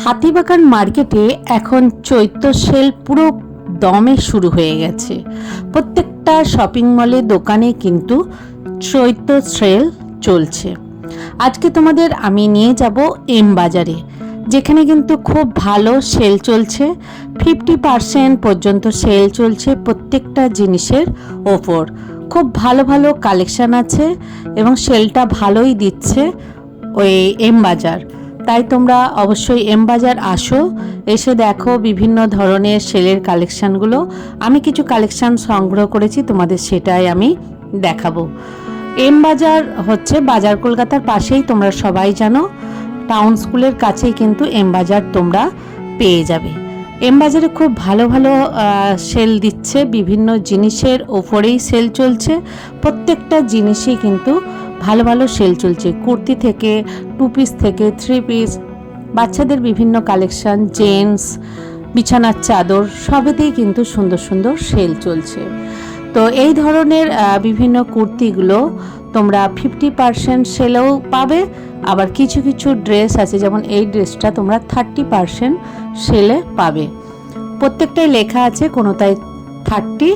হাতিবাগান মার্কেটে এখন চৈত্র সেল পুরো দমে শুরু হয়ে গেছে। প্রত্যেকটা শপিং মলে দোকানে কিন্তু চৈত্র সেল চলছে। আজকে তোমাদের আমি নিয়ে যাব এম বাজারে, যেখানে কিন্তু খুব ভালো সেল চলছে। 50% পর্যন্ত সেল চলছে প্রত্যেকটা জিনিসের ওপর। খুব ভালো ভালো কালেকশান আছে এবং সেলটা ভালোই দিচ্ছে ওই এম বাজার। তাই তোমরা অবশ্যই এম বাজার আসো, এসে দেখো বিভিন্ন ধরনের সেলের কালেকশানগুলো। আমি কিছু কালেকশান সংগ্রহ করেছি, তোমাদের সেটাই আমি দেখাবো। এম বাজার হচ্ছে বাজার কলকাতার পাশেই, তোমরা সবাই জানো। টাউন স্কুলের কাছেই কিন্তু এম বাজার তোমরা পেয়ে যাবে। এম বাজারে খুব ভালো ভালো সেল দিচ্ছে, বিভিন্ন জিনিসের ওপরেই সেল চলছে। প্রত্যেকটা জিনিসই কিন্তু ভালো ভালো সেল চলছে, কুর্তি থেকে, 2 পিস থেকে 3 পিস, বাচ্চাদের বিভিন্ন কালেকশান, জেন্টস, বিছানার চাদর, সবেতেই কিন্তু সুন্দর সুন্দর সেল চলছে। তো এই ধরনের বিভিন্ন কুর্তিগুলো তোমরা 50% সেলেও পাবে। আবার কিছু কিছু ড্রেস আছে, যেমন এই ড্রেসটা তোমরা 30% সেলে পাবে। প্রত্যেকটাই লেখা আছে, কোনোটায় 30,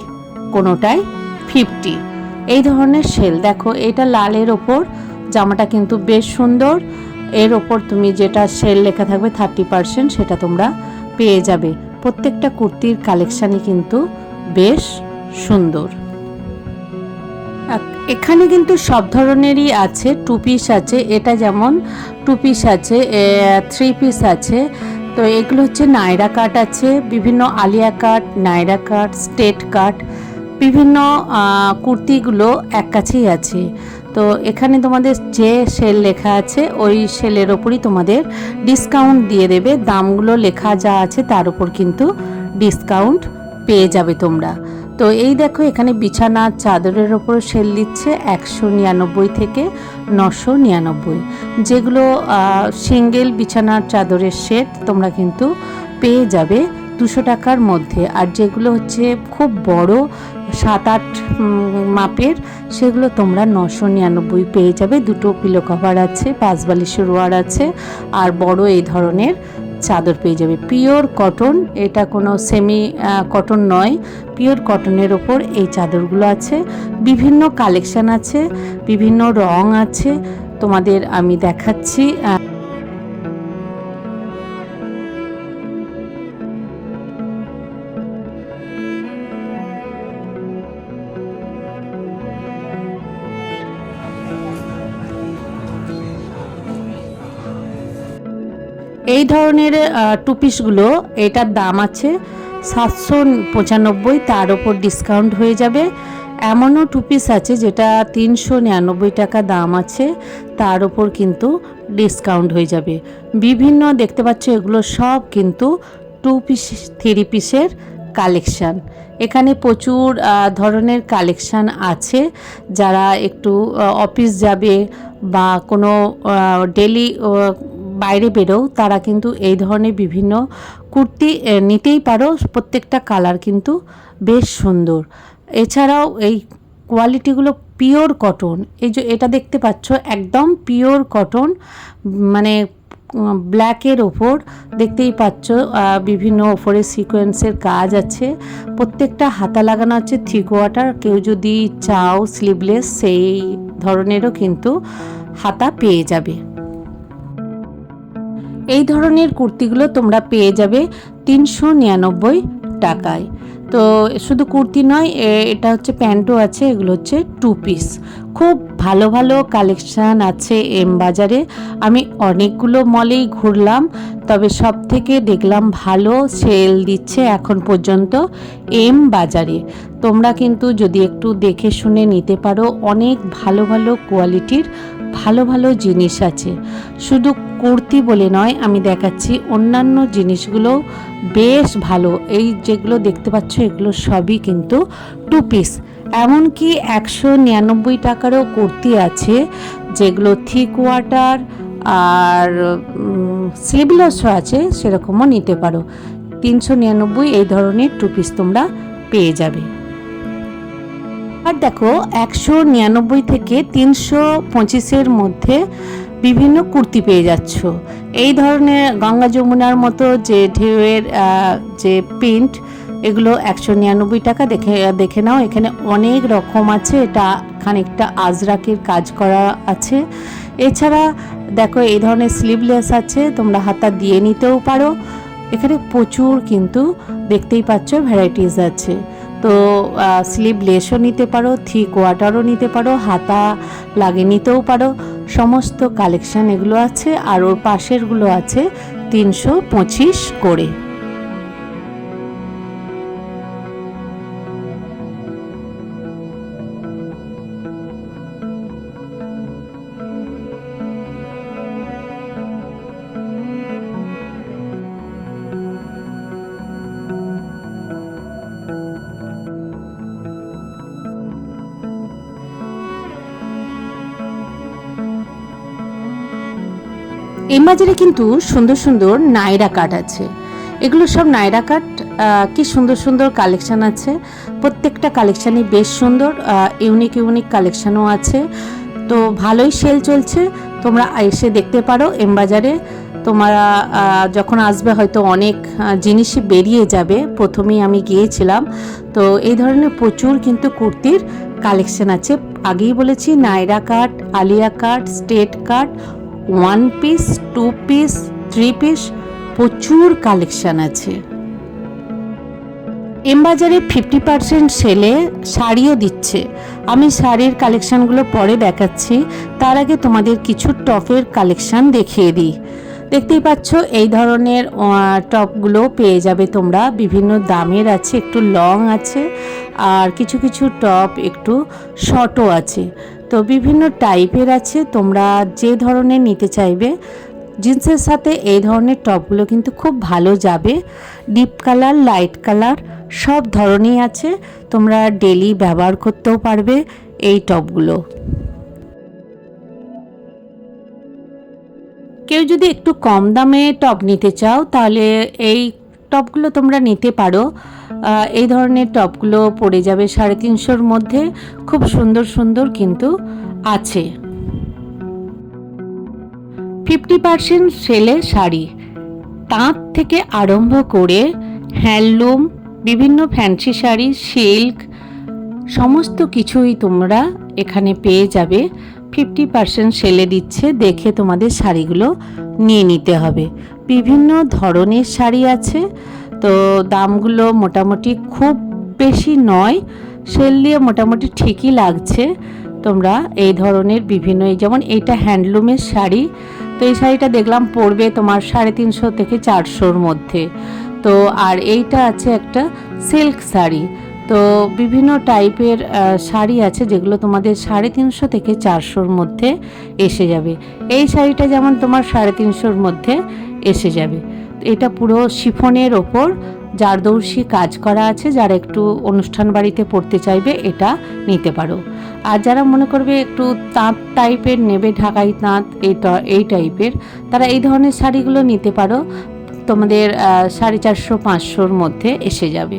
কোনোটায় 50। এই ধরনের সেল দেখো, এটা লালের ওপর, জামাটা কিন্তু বেশ সুন্দর। এর ওপর তুমি যেটা সেল লেখা থাকবে 30%, সেটা তোমরা পেয়ে যাবে। প্রত্যেকটা কুর্তির কালেকশানই কিন্তু বেশ সুন্দর। এখানে কিন্তু সব ধরনেরই আছে। 2 পিস আছে, এটা যেমন 2 পিস আছে, 3 পিস আছে। তো এগুলো হচ্ছে নায়রা কাট আছে, বিভিন্ন আলিয়া কাট, নায়রা কাট, স্টেট কাট, বিভিন্ন কুর্তিগুলো এক কাছেই আছে। তো এখানে তোমাদের যে সেল লেখা আছে ওই সেলের ওপরই তোমাদের ডিসকাউন্ট দিয়ে দেবে। দামগুলো লেখা যা আছে তার উপর কিন্তু ডিসকাউন্ট পেয়ে যাবে তোমরা। তো এই দেখো, এখানে বিছানার চাদরের ওপর সেল দিচ্ছে 199 থেকে 999। যেগুলো সিঙ্গেল বিছানার চাদরের সেট তোমরা কিন্তু পেয়ে যাবে 200 টাকার মধ্যে। আর যেগুলো হচ্ছে খুব বড় 7-8 মাপের, সেগুলো তোমরা 999 পেয়ে যাবে। 2টো পিলো কভার আছে, 5 বালিশের ওয়ার আছে, আর বড় এই ধরনের চাদর পেয়ে যাবে। পিওর কটন, এটা কোনো সেমি কটন নয়, পিওর কটনের ওপর এই চাদরগুলো আছে। বিভিন্ন কালেকশান আছে, বিভিন্ন রং আছে, তোমাদের আমি দেখাচ্ছি। এই ধরনের 2 পিসগুলো, এটার দাম আছে 795, তার ওপর ডিসকাউন্ট হয়ে যাবে। এমনও 2 পিস আছে যেটা 399 টাকা দাম আছে, তার ওপর কিন্তু ডিসকাউন্ট হয়ে যাবে। বিভিন্ন দেখতে পাচ্ছ, এগুলো সব কিন্তু 2 পিস 3 পিসের কালেকশান। এখানে প্রচুর ধরনের কালেকশান আছে। যারা একটু অফিস যাবে বা কোনো ডেলি বাইরে বেরো, তারা কিন্তু এই ধরনের বিভিন্ন কুর্তি নিতেই পারো। প্রত্যেকটা কালার কিন্তু বেশ সুন্দর। এছাড়াও এই কোয়ালিটিগুলো পিওর কটন। এই যে এটা দেখতে পাচ্ছ, একদম পিওর কটন, মানে ব্ল্যাকের ওপর দেখতেই পাচ্ছ বিভিন্ন ওপরে সিকোয়েন্সের কাজ আছে। প্রত্যেকটা হাতা লাগানো আছে 3/4। কেউ যদি চাও স্লিভলেস, সেই ধরনেরও কিন্তু হাতা পেয়ে যাবে। এই ধরনের কুর্তিগুলো তোমরা পেয়ে যাবে 399 টাকায়। তো শুধু কুর্তি নয়, এটা হচ্ছে প্যান্টও আছে। এগুলো হচ্ছে 2 পিস। খুব ভালো ভালো কালেকশান আছে এম বাজারে। আমি অনেকগুলো মলেই ঘুরলাম, তবে সব থেকে দেখলাম ভালো সেল দিচ্ছে এখন পর্যন্ত এম বাজারে। তোমরা কিন্তু যদি একটু দেখে শুনে নিতে পারো, অনেক ভালো ভালো কোয়ালিটির ভালো ভালো জিনিস আছে। শুধু কুর্তি বলে নয়, আমি দেখাচ্ছি অন্যান্য জিনিসগুলো বেশ ভালো। এই যেগুলো দেখতে পাচ্ছ, এগুলো সবই কিন্তু 2 পিস। এমনকি 199 টাকারও কুর্তি আছে, যেগুলো 3/4 আর স্লিভলেসও আছে, সেরকমও নিতে পারো। 399 এই ধরনের 2 পিস তোমরা পেয়ে যাবে। আর দেখো, 199 থেকে 325-এর মধ্যে বিভিন্ন কুর্তি পেয়ে যাচ্ছ। এই ধরনের গঙ্গা যমুনার মতো যে ঢেউয়ের যে প্রিন্ট, এগুলো 199 টাকা। দেখে নাও, এখানে অনেক রকম আছে। এটা খানিকটা আজরাকের কাজ করা আছে। এছাড়া দেখো এই ধরনের স্লিভলেস আছে, তোমরা হাতা দিয়ে নিতেও পারো। এখানে প্রচুর কিন্তু দেখতেই পাচ্ছ ভ্যারাইটিস আছে। তো স্লিভলেসও নিতে পারো, থিক ওয়াটারও নিতে পারো, হাতা লাগিয়ে নিতেও পারো। সমস্ত কালেকশন এগুলো আছে। আর ওর পাশেরগুলো আছে 325 করে। এই বাজারে কিন্তু সুন্দর সুন্দর নায়রা কাট আছে। এগুলো সব নায়রা কাট, কি সুন্দর সুন্দর কালেকশন আছে। প্রত্যেকটা কালেকশানই বেশ সুন্দর, ইউনিক ইউনিক কালেকশানও আছে। তো ভালোই সেল চলছে, তোমরা এসে দেখতে পারো এম বাজারে। তোমরা যখন আসবে হয়তো অনেক জিনিসই বেরিয়ে যাবে। প্রথমেই আমি গিয়েছিলাম, তো এই ধরনের প্রচুর কিন্তু কুর্তির কালেকশন আছে। আগেই বলেছি, নায়রা কাট, আলিয়া কাট, স্টেট কাট, 1 পিস, 2 পিস, 3 পিস, প্রচুর কালেকশন আছে। এম বাজারে 50% সেলে শাড়িও দিচ্ছে। আমি শাড়ির কালেকশানগুলো পরে দেখাচ্ছি, তার আগে তোমাদের কিছু টপের কালেকশান দেখিয়ে দিই। দেখতেই পাচ্ছ এই ধরনের টপগুলো পেয়ে যাবে তোমরা। বিভিন্ন দামের আছে, একটু লং আছে, আর কিছু কিছু টপ একটু শর্টও আছে। তো বিভিন্ন টাইপের আছে, তোমরা যে ধরনের নিতে চাইবে। জিন্সের সাথে এই ধরনের টপগুলো কিন্তু খুব ভালো যাবে। ডিপ কালার, লাইট কালার সব ধরনেরই আছে, তোমরা ডেলি ব্যবহার করতেও পারবে এই টপগুলো। কেউ যদি একটু কম দামে টপ নিতে চাও, তাহলে এই টপগুলো তোমরা নিতে পারো। এই ধরনের টপগুলো পড়ে যাবে 350-র মধ্যে। খুব সুন্দর সুন্দর কিন্তু আছে। 50% সেলে শাড়ি, তাঁত থেকে আরম্ভ করে হ্যান্ডলুম, বিভিন্ন ফ্যান্সি শাড়ি, সিল্ক, সমস্ত কিছুই তোমরা এখানে পেয়ে যাবে। 50% সেলে দিচ্ছে, দেখে তোমাদের শাড়িগুলো নিয়ে নিতে হবে। বিভিন্ন ধরনের শাড়ি আছে, তো দামগুলো মোটামুটি খুব বেশি নয়, সেল দিয়ে মোটামুটি ঠিকই লাগছে। তোমরা এই ধরনের বিভিন্ন, এই যেমন এইটা হ্যান্ডলুমের শাড়ি, তো এই শাড়িটা দেখলাম পড়বে তোমার 350 থেকে 400-র মধ্যে। তো আর এইটা আছে একটা সিল্ক শাড়ি। তো বিভিন্ন টাইপের শাড়ি আছে যেগুলো তোমাদের 350 থেকে 400-র মধ্যে এসে যাবে। এই শাড়িটা যেমন তোমার 350-র মধ্যে এসে যাবে। এটা পুরো শিফনের ওপর জারদৌসি কাজ করা আছে। যারা একটু অনুষ্ঠান বাড়িতে পরতে চাইবে এটা নিতে পারো। আর যারা মনে করবে একটু তাঁত টাইপের নেবে, ঢাকাই তাঁত এই টাইপের, তারা এই ধরনের শাড়িগুলো নিতে পারো। তোমাদের 450-500-র মধ্যে এসে যাবে।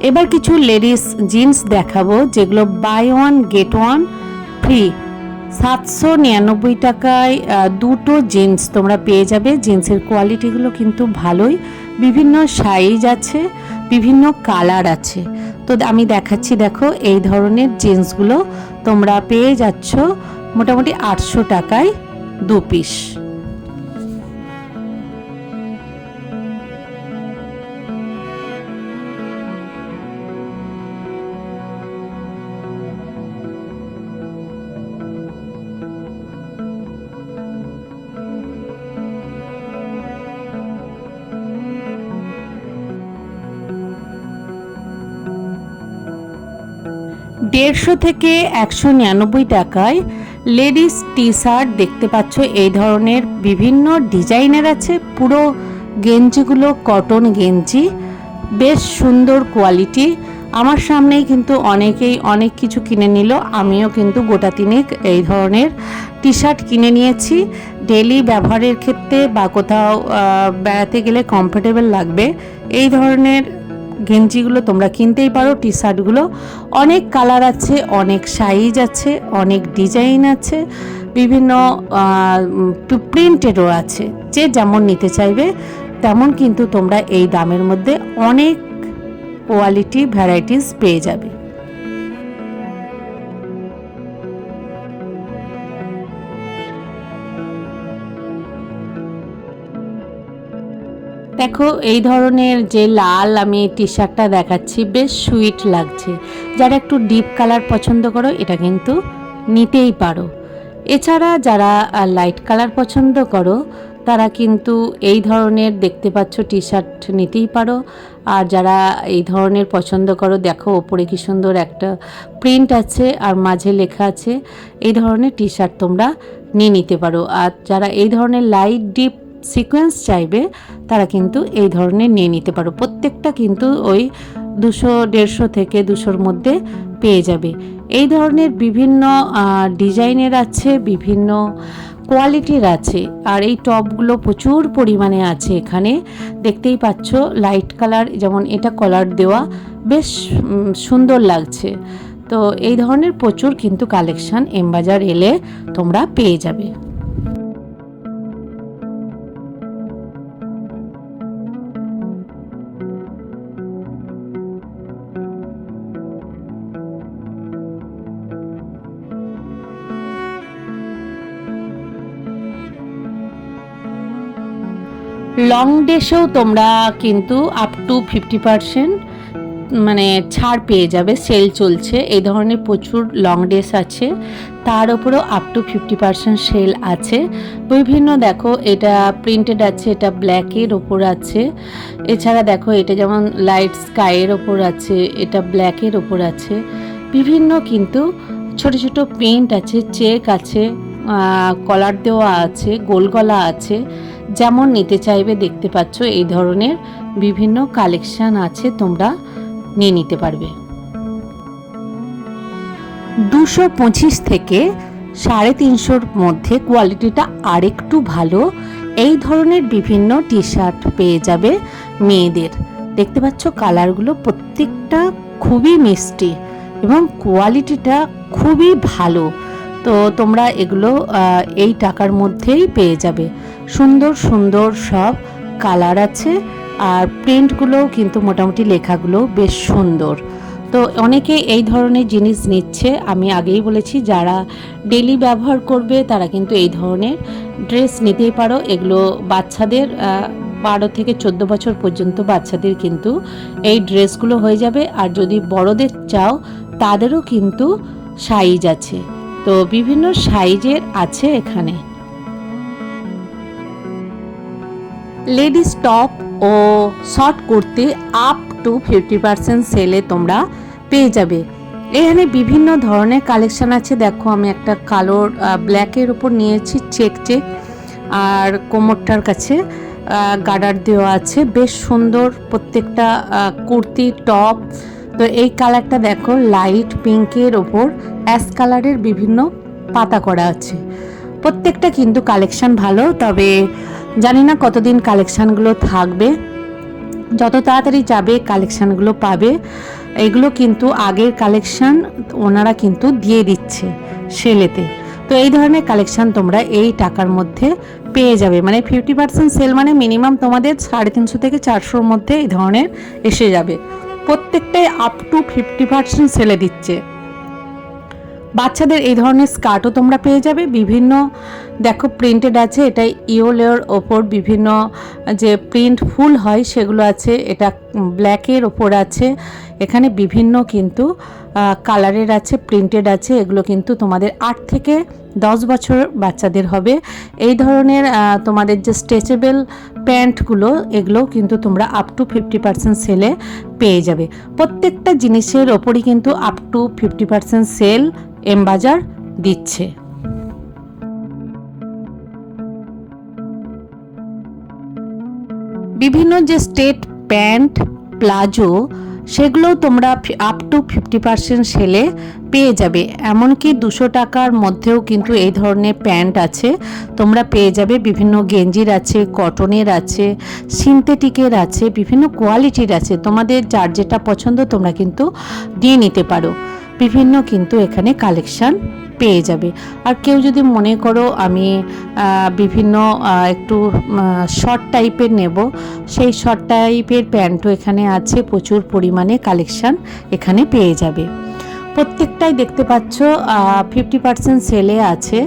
এবার কিছু লেডিস জিন্স দেখাবো, যেগুলো buy one get one free. 799 টাকায় দুটো জিন্স তোমরা পেয়ে যাবে। জিন্সের কোয়ালিটিগুলো কিন্তু ভালোই, বিভিন্ন সাইজ আছে, বিভিন্ন কালার আছে। তো আমি দেখাচ্ছি, দেখো এই ধরনের জিন্সগুলো তোমরা পেয়ে যাচ্ছ মোটামুটি 800 টাকায় 2 পিস। দেড়শো থেকে 199 টাকায় লেডিস টি শার্ট দেখতে পাচ্ছ। এই ধরনের বিভিন্ন ডিজাইনের আছে। পুরো গেঞ্জিগুলো কটন গেঞ্জি, বেশ সুন্দর কোয়ালিটি। আমার সামনেই কিন্তু অনেকেই অনেক কিছু কিনে নিল। আমিও কিন্তু গোটা তিনেক এই ধরনের টি শার্ট কিনে নিয়েছি। ডেলি ব্যবহারের ক্ষেত্রে বা কোথাও বেড়াতে গেলে কমফোর্টেবল লাগবে এই ধরনের গেঞ্জিগুলো তোমরা কিনতেই পারো। টি শার্টগুলো অনেক কালার আছে, অনেক সাইজ আছে, অনেক ডিজাইন আছে। বিভিন্ন প্রিন্টেরও আছে। যে যেমন নিতে চাইবে তেমন কিন্তু তোমরা এই দামের মধ্যে অনেক কোয়ালিটি ভ্যারাইটিস পেয়ে যাবে। দেখো এই ধরনের যে লাল আমি টি শার্টটা দেখাচ্ছি, বেশ সুইট লাগছে। যারা একটু ডিপ কালার পছন্দ করো এটা কিন্তু নিতেই পারো। এছাড়া যারা লাইট কালার পছন্দ করো তারা কিন্তু এই ধরনের দেখতে পাচ্ছ টি শার্ট নিতেই পারো। আর যারা এই ধরনের পছন্দ করো, দেখো ওপরে কি সুন্দর একটা প্রিন্ট আছে আর মাঝে লেখা আছে, এই ধরনের টি শার্ট তোমরা নিয়ে নিতে পারো। আর যারা এই ধরনের লাইট ডিপ সিকোয়েন্স চাইবে তারা কিন্তু এই ধরনের নিয়ে নিতে পারো। প্রত্যেকটা কিন্তু ওই 200-150 থেকে 200-র মধ্যে পেয়ে যাবে। এই ধরনের বিভিন্ন ডিজাইনের আছে, বিভিন্ন কোয়ালিটির আছে। আর এই টপগুলো প্রচুর পরিমাণে আছে এখানে, দেখতেই পাচ্ছ লাইট কালার, যেমন এটা কলার দেওয়া, বেশ সুন্দর লাগছে। তো এই ধরনের প্রচুর কিন্তু কালেকশন এম বাজার এলে তোমরা পেয়ে যাবে। লং ড্রেসেও তোমরা কিন্তু আপ টু 50% মানে ছাড় পেয়ে যাবে, সেল চলছে। এই ধরনের প্রচুর লং ড্রেস আছে, তার উপরেও আপ টু 50% সেল আছে। বিভিন্ন দেখো এটা প্রিন্টেড আছে, এটা ব্ল্যাকের ওপর আছে। এছাড়া দেখো এটা যেমন লাইট স্কাইয়ের ওপর আছে, এটা ব্ল্যাকের ওপর আছে। বিভিন্ন কিন্তু ছোট ছোট প্রিন্ট আছে, চেক আছে, কলার দেওয়া আছে, গোল গলা আছে। যেমন নিতে চাইবে দেখতে পাচ্ছ এই ধরনের বিভিন্ন কালেকশন আছে, তোমরা নিয়ে নিতে পারবে। 225 থেকে 350-র মধ্যে কোয়ালিটিটা আরেকটু ভালো। এই ধরনের বিভিন্ন টি শার্ট পেয়ে যাবে মেয়েদের। দেখতে পাচ্ছ কালারগুলো প্রত্যেকটা খুবই মিষ্টি এবং কোয়ালিটিটা খুবই ভালো। তো তোমরা এগুলো এই টাকার মধ্যেই পেয়ে যাবে। সুন্দর সুন্দর সব কালার আছে, আর প্রিন্টগুলোও কিন্তু মোটামুটি লেখাগুলো বেশ সুন্দর। তো অনেকে এই ধরনের জিনিস নিচ্ছে। আমি আগেই বলেছি যারা ডেলি ব্যবহার করবে তারা কিন্তু এই ধরনের ড্রেস নিতেই পারো। এগুলো বাচ্চাদের 12 থেকে 14 বছর পর্যন্ত বাচ্চাদের কিন্তু এই ড্রেসগুলো হয়ে যাবে। আর যদি বড়দের চাও তাদেরও কিন্তু সাইজ আছে, তো বিভিন্ন সাইজের আছে এখানে। লেডিস টপ ও শর্ট কুর্তি আপ টু 50% সেলে তোমরা পেয়ে যাবে। এখানে বিভিন্ন ধরনের কালেকশন আছে। দেখো আমি একটা কালোর ব্ল্যাকের উপর নিয়েছি, চেক চেক, আর কোমরটার কাছে গার্ডার দেওয়া আছে, বেশ সুন্দর প্রত্যেকটা কুর্তি টপ। তো এই কালারটা দেখো লাইট পিঙ্কের ওপর অ্যাশ কালারের বিভিন্ন পাতা করা আছে। প্রত্যেকটা কিন্তু কালেকশন ভালো, তবে জানি না কতদিন কালেকশানগুলো থাকবে। যত তাড়াতাড়ি যাবে কালেকশানগুলো পাবে। এগুলো কিন্তু আগের কালেকশান ওনারা কিন্তু দিয়ে দিচ্ছে সেলেতে। তো এই ধরনের কালেকশান তোমরা এই টাকার মধ্যে পেয়ে যাবে। মানে 50% সেল মানে মিনিমাম তোমাদের 350 থেকে 400-র মধ্যে এই ধরনের এসে যাবে। প্রত্যেকটাই আপ টু 50% সেলে দিচ্ছে। বাচ্চাদের এই ধরনের স্কার্টও তোমরা পেয়ে যাবে। বিভিন্ন দেখো প্রিন্টেড আছে, এটা ইয়োলের ওপর বিভিন্ন যে প্রিন্ট ফুল হয় সেগুলো আছে। এটা ব্ল্যাকের ওপর আছে, এখানে বিভিন্ন কিন্তু কালারের আছে, প্রিন্টেড আছে। এগুলো কিন্তু তোমাদের 8 থেকে 10 বছর বাচ্চাদের হবে। এই ধরনের তোমাদের যে স্ট্রেচেবল প্যান্টগুলো এগুলো কিন্তু তোমরা আপ টু 50% সেলে পেয়ে যাবে। প্রত্যেকটা জিনিসের ওপরই কিন্তু আপ টু 50% সেল এম বাজার দিচ্ছে। বিভিন্ন যে স্টেট প্যান্ট প্লাজো সেগুলো তোমরা আপ টু 50% সেলে পেয়ে যাবে। এমনকি 200 টাকার মধ্যেও কিন্তু এই ধরনের প্যান্ট আছে, তোমরা পেয়ে যাবে। বিভিন্ন গেঞ্জির আছে, কটনের আছে, সিনথেটিকের আছে, বিভিন্ন কোয়ালিটির আছে। তোমাদের যার যেটা পছন্দ তোমরা কিন্তু নিয়ে নিতে পারো। বিভিন্ন কিন্তু এখানে কালেকশন পেয়ে যাবে। আর কেউ যদি মনে করো আমি বিভিন্ন একটু শর্ট টাইপের নেব, সেই শর্ট টাইপের প্যান্টও এখানে আছে, প্রচুর পরিমাণে কালেকশান এখানে পেয়ে যাবে। প্রত্যেকটাই দেখতে পাচ্ছ 50% সেলে আছে।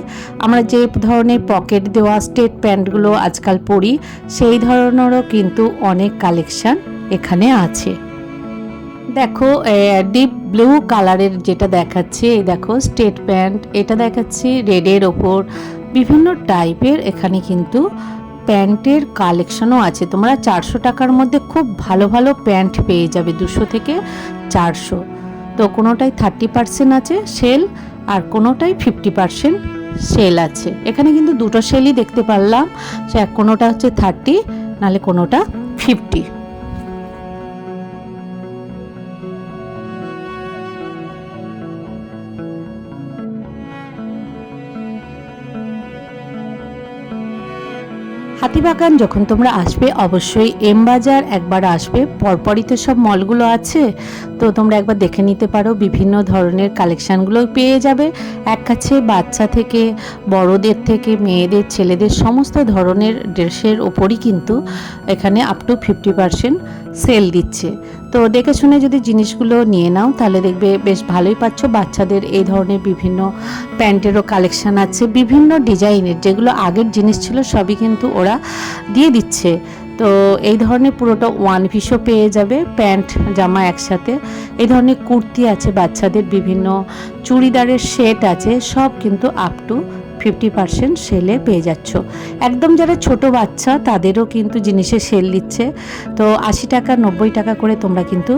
আমরা যে ধরনের পকেট দেওয়া স্ট্রেট প্যান্টগুলো আজকাল পরি, সেই ধরনেরও কিন্তু অনেক কালেকশান এখানে আছে। দেখো ডিপ ব্লু কালারের যেটা দেখাচ্ছি, এই দেখো স্ট্রেট প্যান্ট, এটা দেখাচ্ছি রেডের ওপর। বিভিন্ন টাইপের এখানে কিন্তু প্যান্টের কালেকশনও আছে। তোমরা 400 টাকার মধ্যে খুব ভালো ভালো প্যান্ট পেয়ে যাবে, 200 থেকে 400। তো কোনোটাই 30% আছে সেল, আর কোনোটাই 50% সেল আছে। এখানে কিন্তু দুটো সেলই দেখতে পারলাম, সে কোনোটা হচ্ছে 30, নাহলে কোনোটা 50। হাতিবাগান যখন তোমরা আসবে অবশ্যই এম বাজার একবার আসবে। পরপরই তো সব মলগুলো আছে, তো তোমরা একবার দেখে নিতে পারো। বিভিন্ন ধরনের কালেকশানগুলো পেয়ে যাবে। এক কাছে বাচ্চা থেকে বড়দের থেকে মেয়েদের ছেলেদের সমস্ত ধরনের ড্রেসের ওপরই কিন্তু এখানে আপ টু 50% সেল দিচ্ছে। তো দেখে শুনে যদি জিনিসগুলো নিয়ে নাও তাহলে দেখবে বেশ ভালোই পাচ্ছ। বাচ্চাদের এই ধরনের বিভিন্ন প্যান্টেরও কালেকশান আছে, বিভিন্ন ডিজাইনের, যেগুলো আগের জিনিস ছিল সবই কিন্তু ওরা দিয়ে দিচ্ছে। তো এই ধরনের পুরোটা ওয়ান পিসও পেয়ে যাবে, প্যান্ট জামা একসাথে। এই ধরনের কুর্তি আছে বাচ্চাদের, বিভিন্ন চুড়িদারের সেট আছে, সব কিন্তু আপ টু 50% সেলে পেয়ে যাচ্ছ। একদম যারা ছোট বাচ্চা তাদেরও কিন্তু জিনিসে সেল দিচ্ছে। তো 80 টাকা 90 টাকা করে তোমরা কিন্তু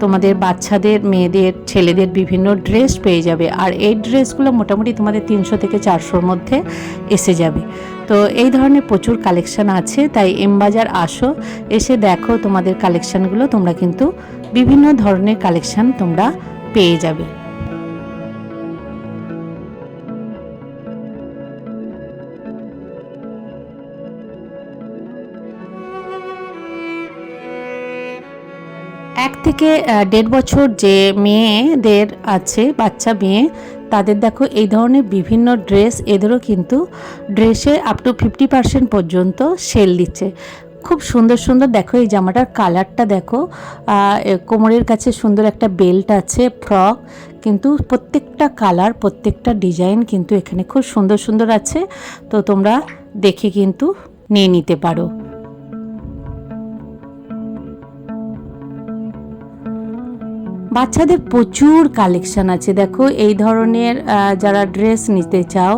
তোমাদের বাচ্চাদের, মেয়েদের, ছেলেদের বিভিন্ন ড্রেস পেয়ে যাবে। আর এই ড্রেসগুলো মোটামুটি তোমাদের 300 থেকে 400-র মধ্যে এসে যাবে। তো এই ধরনের প্রচুর কালেকশান আছে, তাই এম বাজার আসো, এসে দেখো তোমাদের কালেকশানগুলো। তোমরা কিন্তু বিভিন্ন ধরনের কালেকশান তোমরা পেয়ে যাবে। এক থেকে 1.5 বছর যে মেয়েদের আছে, বাচ্চা মেয়ে, তাদের দেখো এই ধরনের বিভিন্ন ড্রেস, এদেরও কিন্তু ড্রেসে আপ টু 50% পর্যন্ত সেল দিচ্ছে। খুব সুন্দর সুন্দর দেখো এই জামাটার কালারটা দেখো, কোমরের কাছে সুন্দর একটা বেল্ট আছে, ফ্রক, কিন্তু প্রত্যেকটা কালার প্রত্যেকটা ডিজাইন কিন্তু এখানে খুব সুন্দর সুন্দর আছে। তো তোমরা দেখে কিন্তু নিয়ে নিতে পারো। বাচ্চাদের প্রচুর কালেকশান আছে দেখো। এই ধরনের যারা ড্রেস নিতে চাও,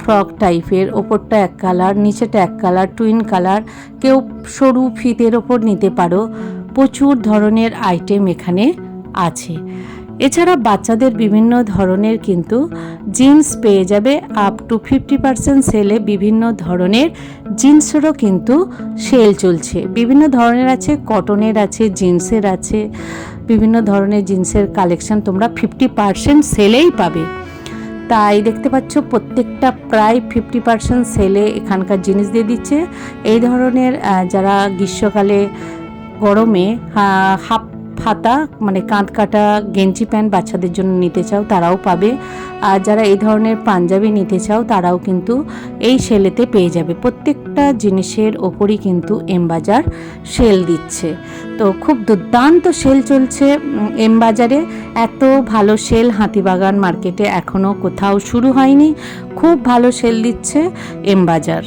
ফ্রক টাইপের, ওপরটা এক কালার, নিচেটা এক কালার, টুইন কালার, কেউ সরু ফিতের ওপর নিতে পারো। প্রচুর ধরনের আইটেম এখানে আছে। এছাড়া বাচ্চাদের বিভিন্ন ধরনের কিন্তু জিন্স পেয়ে যাবে, আপ টু 50% সেলে বিভিন্ন ধরনের জিন্সেরও কিন্তু সেল চলছে। বিভিন্ন ধরনের আছে, কটনের আছে, জিন্সের আছে, বিভিন্ন ধরনের জিন্সের কালেকশন তোমরা 50% সেলেই পাবে। তাই দেখতে পাচ্ছ প্রত্যেকটা প্রায় 50% সেলে এখানকার জিনিস দিয়ে দিচ্ছে। এই ধরনের যারা গ্রীষ্মকালে গরমে হাফ হাতা মানে কাঁধ কাটা গেঞ্জি প্যান্ট বাচ্চাদের জন্য নিতে চাও তারাও পাবে। আর যারা এই ধরনের পাঞ্জাবি নিতে চাও তারাও কিন্তু এই সেলেতে পেয়ে যাবে। প্রত্যেকটা জিনিসের ওপরই কিন্তু এম বাজার সেল দিচ্ছে। তো খুব দুর্দান্ত সেল চলছে এম বাজারে। এত ভালো সেল হাতিবাগান মার্কেটে এখনও কোথাও শুরু হয়নি। খুব ভালো সেল দিচ্ছে এম বাজার।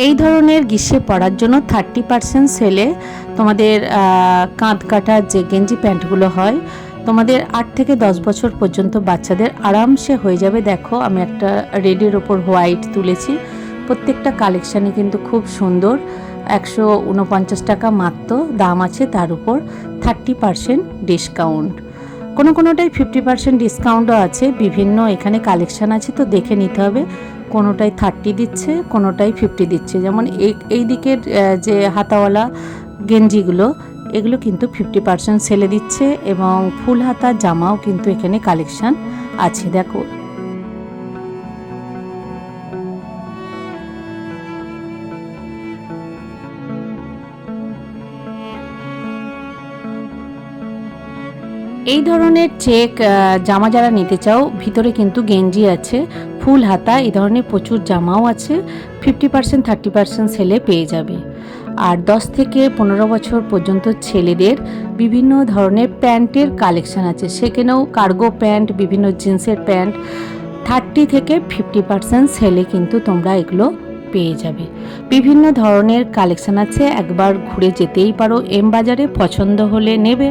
এই ধরনের গ্রীষ্মে পরার জন্য 30% সেলে তোমাদের কাঁধ কাটার যে গেঞ্জি প্যান্টগুলো হয়, তোমাদের 8 থেকে 10 বছর পর্যন্ত বাচ্চাদের আরামসে হয়ে যাবে। দেখো আমি একটা রেডের ওপর হোয়াইট তুলেছি। প্রত্যেকটা কালেকশানই কিন্তু খুব সুন্দর। 149 টাকা মাত্র দাম আছে, তার উপর 30% ডিসকাউন্ট। কোনোটাই 50% ডিসকাউন্টও আছে। বিভিন্ন এখানে কালেকশান আছে, তো দেখে নিতে হবে। কোনোটাই 30 দিচ্ছে, কোনোটাই 50 দিচ্ছে। যেমন এই দিকের যে হাতাওয়ালা গেঞ্জিগুলো এগুলো কিন্তু 50% সেলে দিচ্ছে এবং ফুল হাতা জামাও কিন্তু এখানে কালেকশান আছে। দেখো এই ধরনের চেক জামা যারা নিতে চাও, ভিতরে কিন্তু গেঞ্জি আছে, ফুল হাতা, এই ধরনের প্রচুর জামাও আছে। 50% 30% সেলে পেয়ে যাবে। আর 10 থেকে 15 বছর পর্যন্ত ছেলেদের বিভিন্ন ধরনের প্যান্টের কালেকশান আছে, সেখানেও কার্গো প্যান্ট, বিভিন্ন জিন্সের প্যান্ট 30 থেকে 50% সেলে কিন্তু তোমরা এগুলো পেয়ে যাবে। বিভিন্ন ধরনের কালেকশান আছে, একবার ঘুরে যেতেই পারো এম বাজারে, পছন্দ হলে নেবে,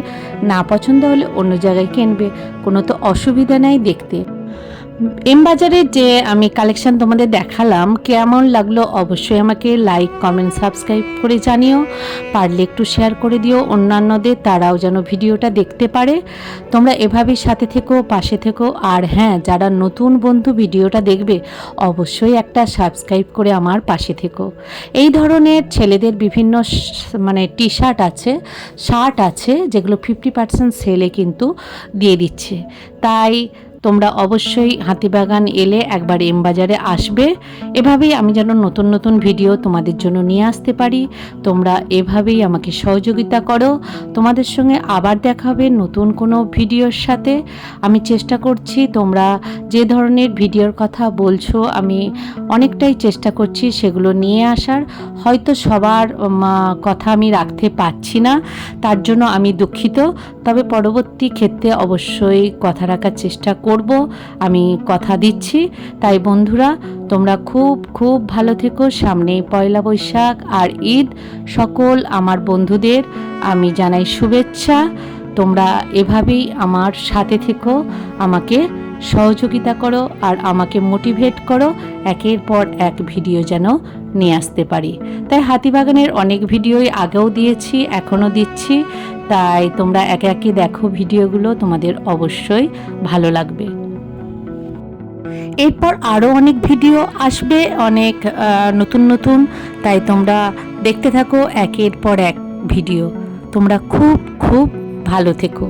না পছন্দ হলে অন্য জায়গায় কিনবে, কোনো তো অসুবিধা নেই দেখতে। এম বাজারে যে আমি কালেকশান তোমাদের দেখালাম, কেমন লাগলো অবশ্যই আমাকে লাইক, কমেন্ট, সাবস্ক্রাইব করে জানিও, পারলে একটু শেয়ার করে দিও অন্যান্যদের, তারাও যেন ভিডিওটা দেখতে পারে। তোমরা এভাবেই সাথে থেকো, পাশে থেকো। আর হ্যাঁ, যারা নতুন বন্ধু ভিডিওটা দেখবে অবশ্যই একটা সাবস্ক্রাইব করে আমার পাশে থেকো। এই ধরনের ছেলেদের বিভিন্ন মানে টি শার্ট আছে, শার্ট আছে, যেগুলো 50% সেলে কিন্তু দিয়ে দিচ্ছে। তাই তোমরা অবশ্যই হাতিবাগান এলে একবার এম বাজারে আসবে। এভাবেই আমি যেন নতুন নতুন ভিডিও তোমাদের জন্য নিয়ে আসতে পারি। তোমরা এভাবেই আমাকে সহযোগিতা করো। তোমাদের সঙ্গে আবার দেখা হবে নতুন কোনো ভিডিওর সাথে। আমি চেষ্টা করছি তোমরা যে ধরনের ভিডিওর কথা বলছো, আমি অনেকটাই চেষ্টা করছি সেগুলো নিয়ে আসার। হয়তো সবার কথা আমি রাখতে পারছি না, তার জন্য আমি দুঃখিত। তবে পরবর্তী ক্ষেত্রে অবশ্যই কথা রাখার চেষ্টা করব, আমি কথা দিচ্ছি। তাই বন্ধুরা, তোমরা খুব খুব ভালো থেকো। সামনে পয়লা বৈশাখ আর ঈদ, সকল আমার বন্ধুদের আমি জানাই শুভেচ্ছা। তোমরা এভাবেই আমার সাথে থেকো, আমাকে সহযোগিতা করো আর আমাকে মোটিভেট করো একের পর এক ভিডিও যেন নিয়ে আসতে পারি। তাই হাতিবাগানের অনেক ভিডিওই আগেও দিয়েছি, এখনও দিচ্ছি। তাই তোমরা একে একে দেখো ভিডিওগুলো, তোমাদের অবশ্যই ভালো লাগবে। এরপর আরও অনেক ভিডিও আসবে, অনেক নতুন নতুন। তাই তোমরা দেখতে থাকো একের পর এক ভিডিও। তোমরা খুব খুব ভালো থেকো।